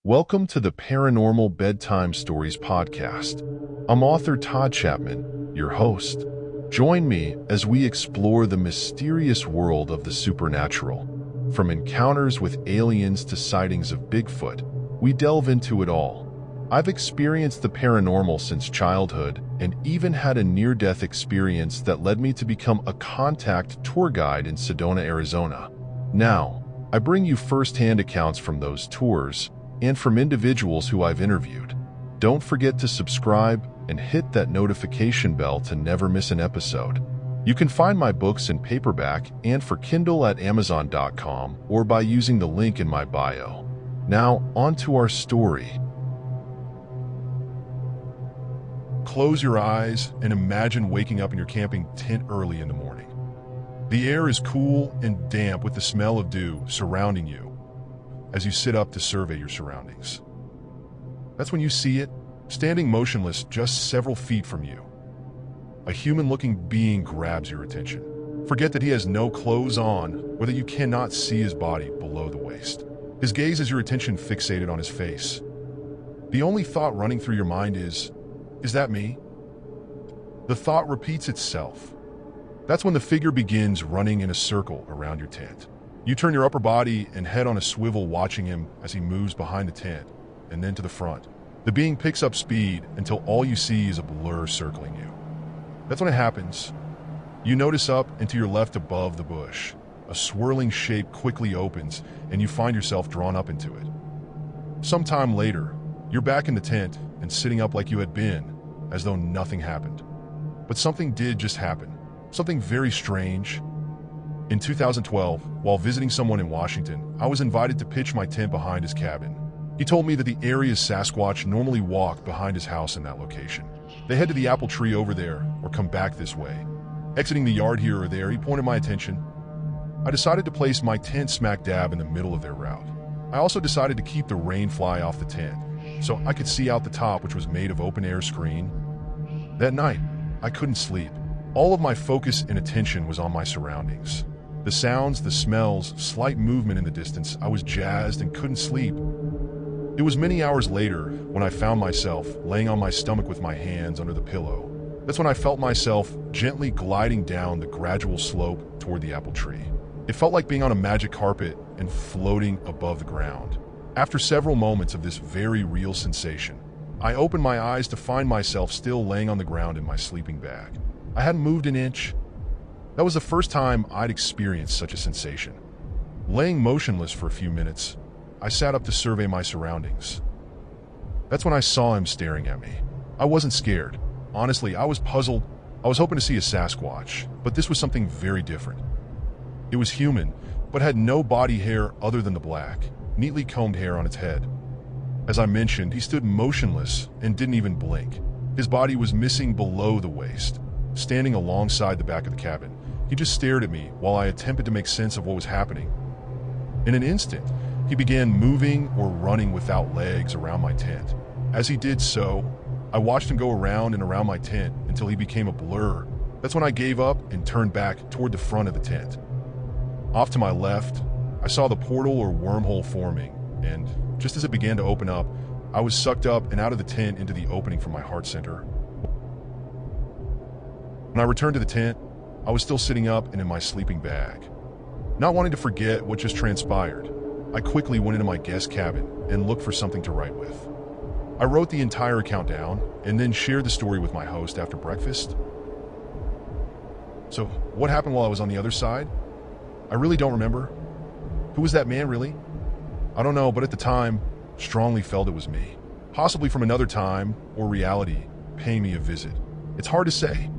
Welcome to the Paranormal Bedtime Stories podcast. I'm author Todd Chapman, your host. Join me as we explore the mysterious world of the supernatural. From encounters with aliens to sightings of Bigfoot, we delve into it all. I've experienced the paranormal since childhood and even had a near-death experience that led me to become a contact tour guide in Sedona, Arizona. Now, I bring you first-hand accounts from those tours and from individuals who I've interviewed. Don't forget to subscribe and hit that notification bell to never miss an episode. You can find my books in paperback and for Kindle at Amazon.com or by using the link in my bio. Now, on to our story. Close your eyes and imagine waking up in your camping tent early in the morning. The air is cool and damp with the smell of dew surrounding you as you sit up to survey your surroundings. That's when you see it, standing motionless just several feet from you. A human-looking being grabs your attention. Forget that he has no clothes on or that you cannot see his body below the waist. His gaze has your attention fixated on his face. The only thought running through your mind is that me? The thought repeats itself. That's when the figure begins running in a circle around your tent. You turn your upper body and head on a swivel watching him as he moves behind the tent and then to the front. The being picks up speed until all you see is a blur circling you. That's when it happens. You notice up and to your left above the bush. A swirling shape quickly opens and you find yourself drawn up into it. Sometime later, you're back in the tent and sitting up like you had been, as though nothing happened. But something did just happen. Something very strange. In 2012, while visiting someone in Washington, I was invited to pitch my tent behind his cabin. He told me that the area's Sasquatch normally walk behind his house in that location. They head to the apple tree over there or come back this way. Exiting the yard here or there, he pointed my attention. I decided to place my tent smack dab in the middle of their route. I also decided to keep the rain fly off the tent, so I could see out the top, which was made of open-air screen. That night, I couldn't sleep. All of my focus and attention was on my surroundings. The sounds, the smells, slight movement in the distance. I was jazzed and couldn't sleep. It was many hours later when I found myself laying on my stomach with my hands under the pillow. That's when I felt myself gently gliding down the gradual slope toward the apple tree. It felt like being on a magic carpet and floating above the ground. After several moments of this very real sensation, I opened my eyes to find myself still laying on the ground in my sleeping bag. I hadn't moved an inch. That was the first time I'd experienced such a sensation. Laying motionless for a few minutes, I sat up to survey my surroundings. That's when I saw him staring at me. I wasn't scared. Honestly, I was puzzled. I was hoping to see a Sasquatch, but this was something very different. It was human, but had no body hair other than the black, neatly combed hair on its head. As I mentioned, he stood motionless and didn't even blink. His body was missing below the waist. Standing alongside the back of the cabin, he just stared at me while I attempted to make sense of what was happening. In an instant, he began moving or running without legs around my tent. As he did so, I watched him go around and around my tent until he became a blur. That's when I gave up and turned back toward the front of the tent. Off to my left, I saw the portal or wormhole forming, and just as it began to open up, I was sucked up and out of the tent into the opening from my heart center. When I returned to the tent, I was still sitting up and in my sleeping bag. Not wanting to forget what just transpired, I quickly went into my guest cabin and looked for something to write with. I wrote the entire account down and then shared the story with my host after breakfast. So, what happened while I was on the other side? I really don't remember. Who was that man, really? I don't know, but at the time, strongly felt it was me. Possibly from another time or reality paying me a visit. It's hard to say.